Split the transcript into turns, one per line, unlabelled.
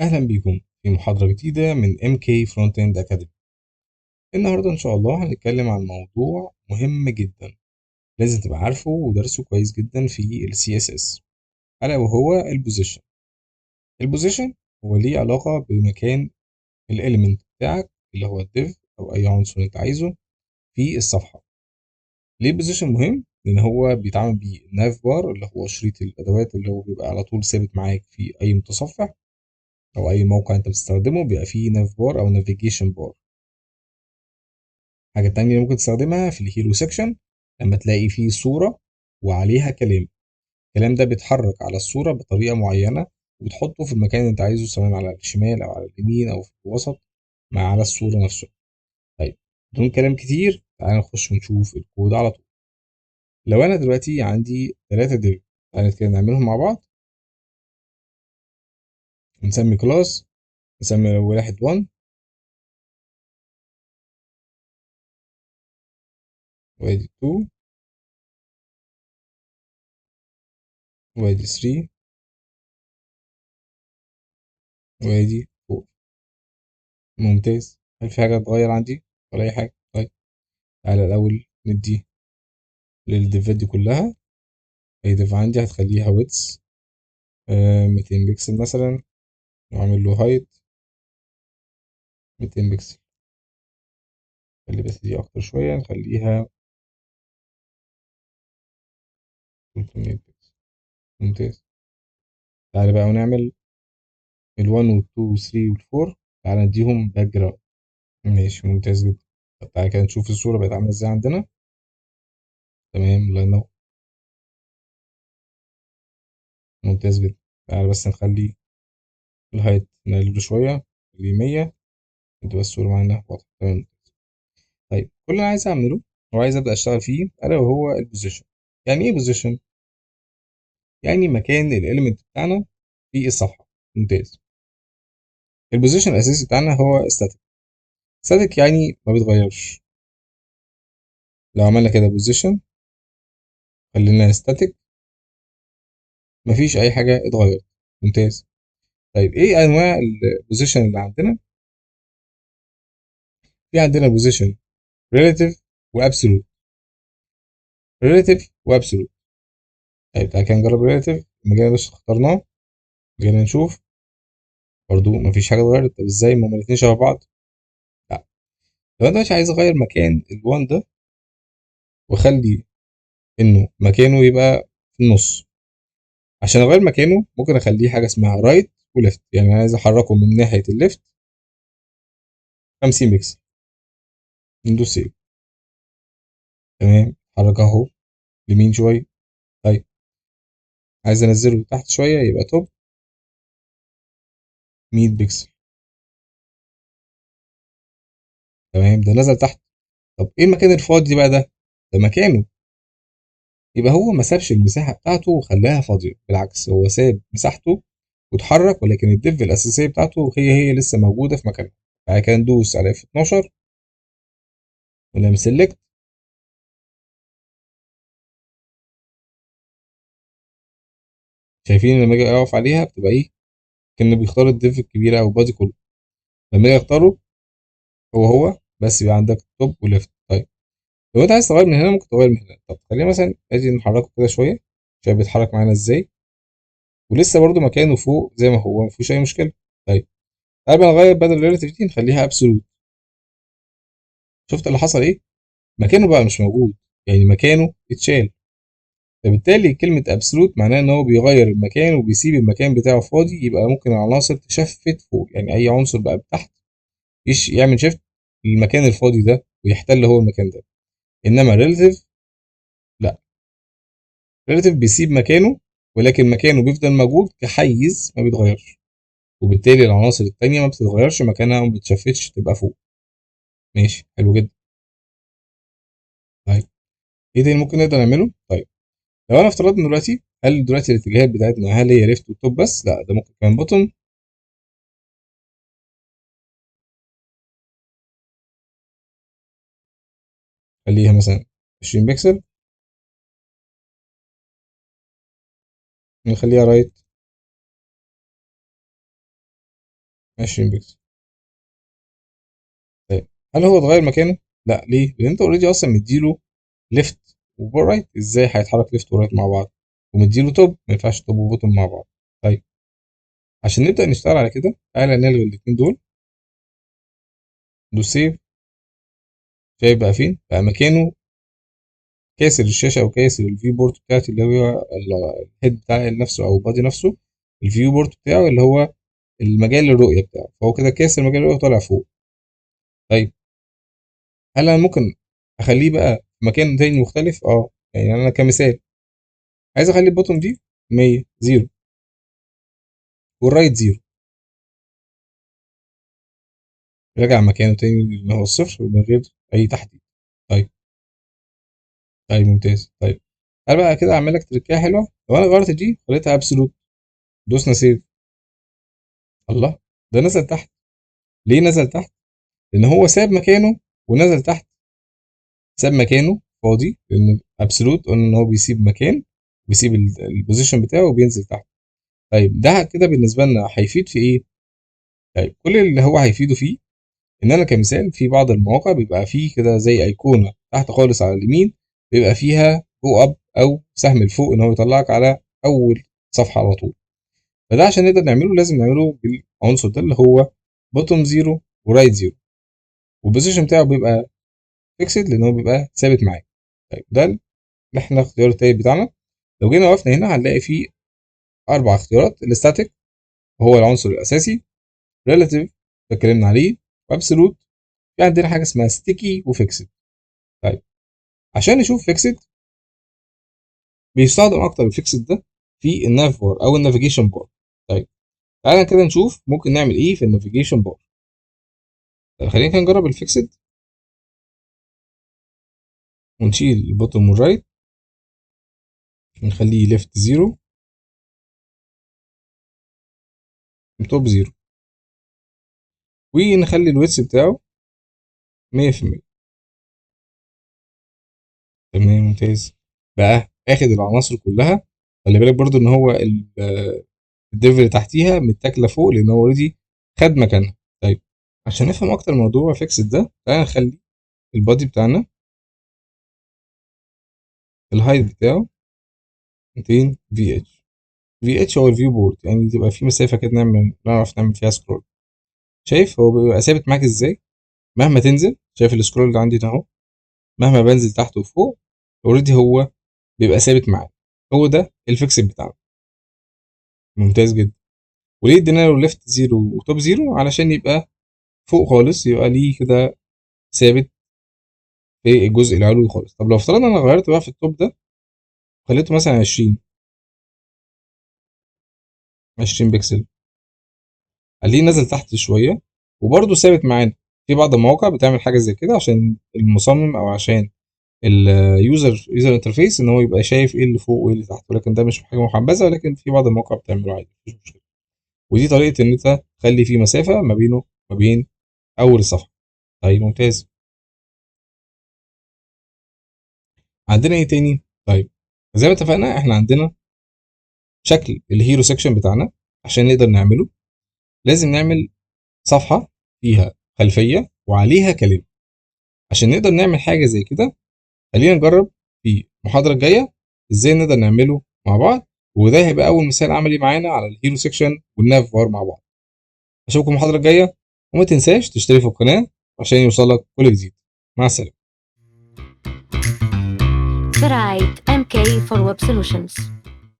أهلا بيكم في محاضرة جديدة من MK Frontend Academy. النهاردة إن شاء الله هنتكلم عن موضوع مهم جدا لازم تبقى عارفه ودرسه كويس جدا في ال CSS، ألا وهو البوزيشن. البوزيشن هو ليه علاقة بمكان الإيليمنت بتاعك اللي هو الديف أو أي عنصر أنت عايزه في الصفحة. ليه البوزيشن مهم؟ لأن هو بيتعامل بيه الناف بار اللي هو شريط الأدوات اللي هو بيبقى على طول ثابت معاك في أي متصفح أو أي موقع أنت بتستخدمه، بيبقى فيه ناف بار أو نافيجيشن بار. حاجة تانية اللي ممكن تستخدمها في الهيرو سيكشن، لما تلاقي فيه صورة وعليها كلام، الكلام ده بيتحرك على الصورة بطريقة معينة وبتحطه في المكان اللي انت عايزه، سواء على الشمال او على اليمين او في الوسط مع على الصورة نفسها. طيب، بدون كلام كتير تعالى نخش ونشوف الكود على طول. لو انا دلوقتي عندي 3 ديف، تعالى كده نعملهم مع بعض. نسمي كلاس، نسمي واحد 1 وادي 2 وادي 3 وادي 4. ممتاز. هل في حاجة تتغير عندي ولا أي حاجة؟ طيب، تعالى الأول ندي للديفات دي كلها. أي ديف عندي هتخليها ويدث 200 بكسل مثلا، وأعمل له هايت 200 بكسل. خلي بس دي أكتر شوية، نخليها 300 بكسل. ممتاز. تعالى بقى ونعمل ال1 وال2 وال3 وال4. تعالى نديهم باك جراوند. ماشي، ممتاز جدا. طب تعالى كده نشوف الصورة بقت عاملة ازاي عندنا. تمام، الله ينور. ممتاز جدا. تعالى بس نخلي الهايت نقلله شوية، نخليه 100، تبقى الصورة معانا واضحة. تمام. طيب، كل اللي انا عايز اعمله وعايز ابدا اشتغل فيه الا وهو البوزيشن. يعني ايه بوزيشن؟ يعني مكان الاليمنت بتاعنا في الصفحه. ممتاز. البوزيشن الاساسي بتاعنا هو ستاتيك. ستاتيك يعني ما بيتغيرش. لو عملنا كده بوزيشن، خلينا ستاتيك، مفيش اي حاجه اتغيرت. ممتاز. طيب، ايه انواع البوزيشن اللي عندنا؟ في عندنا بوزيشن ريلاتيف وابسولوت. ريلاتيف وابسولوت. طيب تعالى كده نجرب ريلاتيف. لما جينا بس اخترناه، جينا نشوف، برضو مفيش حاجه اتغيرت. طب ازاي؟ ما هما الاتنين شبه بعض. لا. لو انا مش عايز اغير مكان ال1 ده واخلي انه مكانه يبقى في النص، عشان اغير مكانه ممكن اخليه حاجه اسمها رايت وليفت. يعني انا عايز احركه من ناحيه الليفت 50 بكسل، ندوس سيف. تمام، حركه اهو يمين شويه. طيب، عايز انزله تحت شويه يبقى توب 100 بكسل. تمام، ده نزل تحت. طب ايه المكان الفاضي بقى ده مكانه. يبقى هو ما سابش المساحه بتاعته وخلاها فاضيه، بالعكس هو ساب مساحته واتحرك، ولكن الديف الاساسيه بتاعته هي لسه موجوده في مكانها. بعد كده ندوس على F12 ونعمل سيلكت. شايفين لما اجي اقف عليها بتبقى ايه؟ كأنه بيختار الديف الكبيره او البادي كله. لما اجي اختاره هو بس يبقى عندك توب وليفت. طيب، لو انت عايز تغير من هنا ممكن تغير من هنا. طب خلينا مثلا ادي نحركه كده شويه، شايف بيتحرك معانا ازاي، ولسه برضو مكانه فوق زي ما هو، مفيهوش اي مشكله. طيب، تعال بقى نغير بدل الريلاتيف دي نخليها ابسولوت. شفت اللي حصل ايه؟ مكانه بقى مش موجود، يعني مكانه اتشال. فبالتالي كلمة ابسولوت معناها ان هو بيغير المكان وبيسيب المكان بتاعه فاضي، يبقى ممكن العناصر تشفت فوق. يعني اي عنصر بقى تحت يعمل شيفت للمكان الفاضي ده ويحتل هو المكان ده. انما ريلاتيف لا، ريلاتيف بيسيب مكانه، ولكن مكانه بيفضل موجود كحيز ما بيتغيرش، وبالتالي العناصر التانية ما بتتغيرش مكانها وما بتشفتش تبقى فوق. ماشي، حلو جدا. طيب، ايه تاني ممكن نقدر نعمله؟ طيب، لو انا افترضنا دلوقتي، هل دلوقتي الاتجاهات بتاعتنا هل هي ليفت وتوب بس؟ لا، ده ممكن كمان بوتوم. خليها مثلا 20 بكسل، نخليها رايت 20 بكسل. طيب هل هو اتغير مكانه؟ لا، ليه؟ لان انت اوريدي اصلا مديله ليفت ورايت، ازاي هيتحرك ليفت ورايت مع بعض؟ ومديله توب، ما ينفعش توب وبوتوم مع بعض. طيب عشان نبدا نشتغل على كده تعالى نلغي الاثنين دول، دوس سيف. شايف بقى فين؟ بقى مكانه كاسر الشاشه او كاسر الفيو بورت بتاعتي، اللي هو الهيد بتاع نفسه او البادي نفسه. الفيو بورت بتاعه اللي هو المجال الرؤيه بتاعه، فهو كده كاسر مجال الرؤيه وطالع فوق. طيب هل انا ممكن اخليه بقى في مكان تاني مختلف؟ يعني انا كمثال عايز اخلي البوتوم دي 100 0 والرايت 0، راجع مكانه تاني اللي هو الصفر من غير اي تحديد. طيب. طيب ممتاز. طيب انا بقى كده اعمل لك تركية حلوه، لو انا غيرت دي خليتها ابسولوت، دوسنا سيف، الله، ده نزل تحت. ليه نزل تحت؟ لان هو ساب مكانه ونزل تحت. ساب مكانه فاضي لان ابسولوت قلنا ان هو بيسيب مكان، بيسيب البوزيشن بتاعه وبينزل تحت. طيب ده كده بالنسبه لنا هيفيد في ايه؟ طيب كل اللي هو هيفيده فيه ان انا كمثال في بعض المواقع بيبقى فيه كده زي ايقونه تحت خالص على اليمين، بيبقى فيها جو اب او سهم لفوق ان هو يطلعك على اول صفحه على طول. فده عشان نقدر نعمله لازم نعمله بالعنصر ده اللي هو بوتوم زيرو ورايت زيرو، والبوزيشن بتاعه بيبقى فيكسد لان هو بيبقى ثابت معاك. طيب ده اللي احنا اختيار التالت بتاعنا. لو جينا وقفنا هنا هنلاقي فيه 4 اختيارات: الاستاتيك وهو العنصر الاساسي، ريلاتيف ده اتكلمنا عليه، وابسولوت. في عندنا حاجه اسمها ستيكي وفيكسد. طيب عشان نشوف فيكسد، بيستخدم اكتر الفيكسد ده في الناف بار او النافيجيشن بار. طيب تعالى كده نشوف ممكن نعمل ايه في النافيجيشن بار. طيب خلينا كده نجرب الفيكسد ونشيل البوتوم والرايت، نخليه ليفت زيرو وتوب زيرو، ونخلي الويتس بتاعه 100%. تمام ممتاز. بقى اخد العناصر كلها، خلي بالك برضو ان هو الديف اللي تحتيها متاكله فوق لان هو اوريدي خد مكانها. طيب عشان نفهم اكتر موضوع فيكسد ده تعالى نخلي البادي بتاعنا الهايت بتاعه 200 في اتش. في اتش هو الفيو بورد، يعني تبقى في مسافه كده نعرف نعمل فيها سكرول. شايف هو بيبقى ثابت معاك ازاي؟ مهما تنزل، شايف السكرول اللي عندي ده اهو، مهما بنزل تحت وفوق اوريدي هو بيبقى ثابت معاك. هو ده الفيكسد بتاعنا. ممتاز جدا. وليه ادينا له ليفت زيرو وتوب زيرو؟ علشان يبقى فوق خالص، يبقى ليه كده ثابت في الجزء العلوي خالص. طب لو افترضنا انا غيرت بقى في التوب ده، خليته مثلا 20 بكسل، خليه نزل تحت شويه وبرده ثابت معانا. في بعض المواقع بتعمل حاجه زي كده عشان المصمم او عشان يوزر انترفيس ان هو يبقى شايف ايه اللي فوق وايه اللي تحت، ولكن ده مش حاجه محبذه، ولكن في بعض المواقع بتعمله عادي مفيش مشكله. ودي طريقه ان انت تخلي في مسافه ما بينه وما بين اول الصفحه. طيب ممتاز. عندنا ايه تاني؟ طيب زي ما اتفقنا احنا عندنا شكل الهيرو سيكشن بتاعنا. عشان نقدر نعمله لازم نعمل صفحه فيها خلفيه وعليها كلام. عشان نقدر نعمل حاجه زي كده خلينا نجرب في المحاضره الجايه ازاي نقدر نعمله مع بعض، وده هيبقى اول مثال عملي معانا على الهيرو سيكشن والناف بار مع بعض. اشوفكم المحاضره الجايه، وما تنساش تشترك في القناه عشان يوصلك كل جديد. مع السلامه.
برعاية MK for Web Solutions.